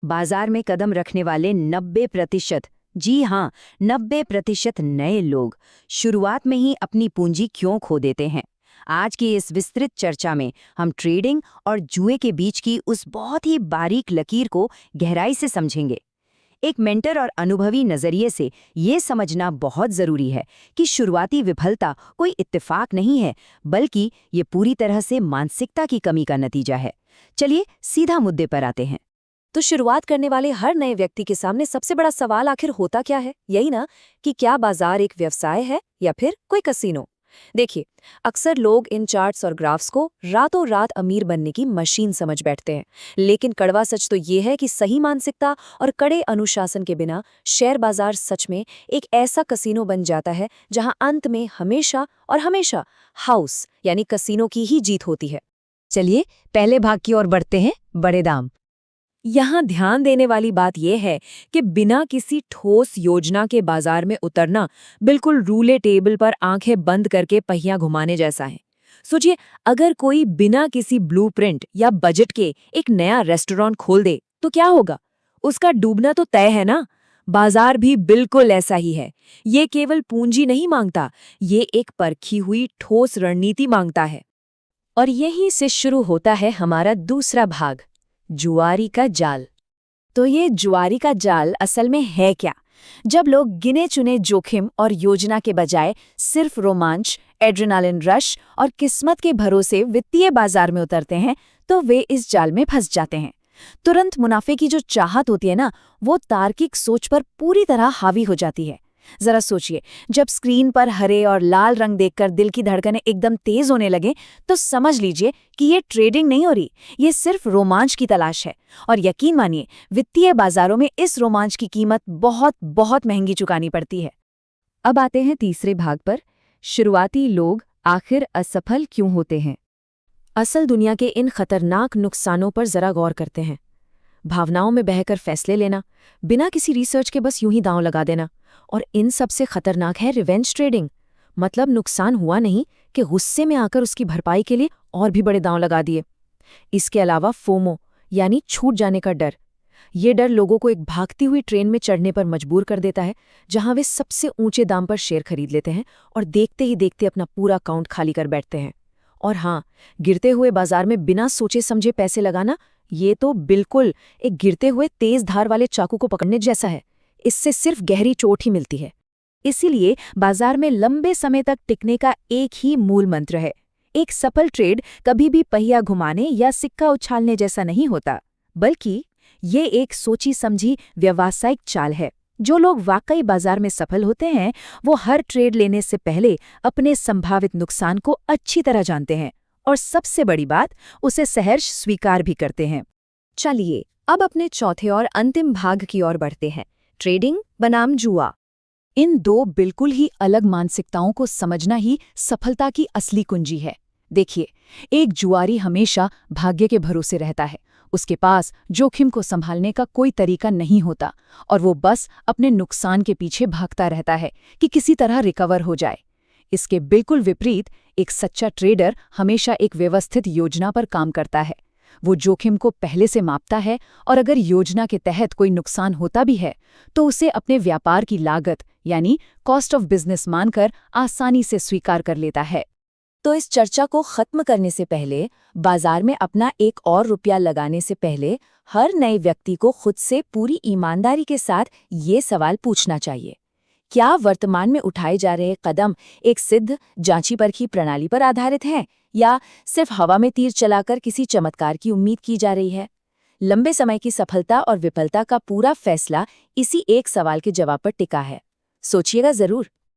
बाजार में कदम रखने वाले 90%, जी हाँ, 90% नए लोग शुरुआत में ही अपनी पूंजी क्यों खो देते हैं। आज की इस विस्तृत चर्चा में हम ट्रेडिंग और जुए के बीच की उस बहुत ही बारीक लकीर को गहराई से समझेंगे। एक मेंटर और अनुभवी नजरिए से ये समझना बहुत जरूरी है कि शुरुआती विफलता कोई इत्तेफाक नहीं है, बल्कि ये पूरी तरह से मानसिकता की कमी का नतीजा है। चलिए सीधा मुद्दे पर आते हैं। तो शुरुआत करने वाले हर नए व्यक्ति के सामने सबसे बड़ा सवाल आखिर होता क्या है? यही ना कि क्या बाजार एक व्यवसाय है या फिर कोई कसीनो। देखिए, अक्सर लोग इन चार्ट्स और ग्राफ्स को रातों रात अमीर बनने की मशीन समझ बैठते हैं, लेकिन कड़वा सच तो ये है कि सही मानसिकता और कड़े अनुशासन के बिना शेयर बाजार सच में एक ऐसा कसीनो बन जाता है जहां अंत में हमेशा और हमेशा हाउस यानी कसीनो की ही जीत होती है। चलिए पहले भाग की ओर बढ़ते हैं, बड़े दाम। यहाँ ध्यान देने वाली बात यह है कि बिना किसी ठोस योजना के बाजार में उतरना बिल्कुल रूले टेबल पर आंखें बंद करके पहिया घुमाने जैसा है। सोचिए, अगर कोई बिना किसी ब्लूप्रिंट या बजट के एक नया रेस्टोरेंट खोल दे तो क्या होगा? उसका डूबना तो तय है ना। बाजार भी बिल्कुल ऐसा ही है। ये केवल पूंजी नहीं मांगता, ये एक परखी हुई ठोस रणनीति मांगता है। और यहीं से शुरू होता है हमारा दूसरा भाग, जुआरी का जाल। तो ये जुआरी का जाल असल में है क्या? जब लोग गिने चुने जोखिम और योजना के बजाय सिर्फ रोमांच, एड्रेनालिन रश और किस्मत के भरोसे वित्तीय बाजार में उतरते हैं, तो वे इस जाल में फंस जाते हैं। तुरंत मुनाफे की जो चाहत होती है ना, वो तार्किक सोच पर पूरी तरह हावी हो जाती है। जरा सोचिए, जब स्क्रीन पर हरे और लाल रंग देखकर दिल की धड़कनें एकदम तेज होने लगे, तो समझ लीजिए कि ये ट्रेडिंग नहीं हो रही, ये सिर्फ रोमांच की तलाश है। और यकीन मानिए, वित्तीय बाजारों में इस रोमांच की कीमत बहुत बहुत महंगी चुकानी पड़ती है। अब आते हैं तीसरे भाग पर, शुरुआती लोग आखिर असफल क्यों होते हैं। असल दुनिया के इन खतरनाक नुकसानों पर जरा गौर करते हैं। भावनाओं में बहकर फैसले लेना, बिना किसी रिसर्च के बस यूं ही दांव लगा देना, और इन सबसे खतरनाक है रिवेंज ट्रेडिंग। मतलब नुकसान हुआ नहीं कि गुस्से में आकर उसकी भरपाई के लिए और भी बड़े दांव लगा दिए। इसके अलावा फोमो यानी छूट जाने का डर। ये डर लोगों को एक भागती हुई ट्रेन में चढ़ने पर मजबूर कर देता है, जहां वे सबसे ऊंचे दाम पर शेयर खरीद लेते हैं और देखते ही देखते अपना पूरा अकाउंट खाली कर बैठते हैं। और हाँ, गिरते हुए बाजार में बिना सोचे समझे पैसे लगाना, ये तो बिल्कुल एक गिरते हुए तेज धार वाले चाकू को पकड़ने जैसा है। इससे सिर्फ गहरी चोट ही मिलती है। इसीलिए बाजार में लंबे समय तक टिकने का एक ही मूल मंत्र है। एक सफल ट्रेड कभी भी पहिया घुमाने या सिक्का उछालने जैसा नहीं होता, बल्कि ये एक सोची समझी व्यावसायिक चाल है। जो लोग वाकई बाजार में सफल होते हैं, वो हर ट्रेड लेने से पहले अपने संभावित नुकसान को अच्छी तरह जानते हैं और सबसे बड़ी बात, उसे सहर्ष स्वीकार भी करते हैं। चलिए अब अपने चौथे और अंतिम भाग की ओर बढ़ते हैं, ट्रेडिंग बनाम जुआ। इन दो बिल्कुल ही अलग मानसिकताओं को समझना ही सफलता की असली कुंजी है। देखिए, एक जुआरी हमेशा भाग्य के भरोसे रहता है। उसके पास जोखिम को संभालने का कोई तरीका नहीं होता और वो बस अपने नुकसान के पीछे भागता रहता है कि किसी तरह रिकवर हो जाए। इसके बिल्कुल विपरीत एक सच्चा ट्रेडर हमेशा एक व्यवस्थित योजना पर काम करता है। वो जोखिम को पहले से मापता है और अगर योजना के तहत कोई नुकसान होता भी है, तो उसे अपने व्यापार की लागत यानी कॉस्ट ऑफ बिजनेस मानकर आसानी से स्वीकार कर लेता है। तो इस चर्चा को खत्म करने से पहले, बाजार में अपना एक और रुपया लगाने से पहले, हर नए व्यक्ति को खुद से पूरी ईमानदारी के साथ ये सवाल पूछना चाहिए, क्या वर्तमान में उठाए जा रहे कदम एक सिद्ध जांची परखी प्रणाली पर आधारित हैं या सिर्फ हवा में तीर चलाकर किसी चमत्कार की उम्मीद की जा रही है? लंबे समय की सफलता और विफलता का पूरा फैसला इसी एक सवाल के जवाब पर टिका है। सोचिएगा जरूर।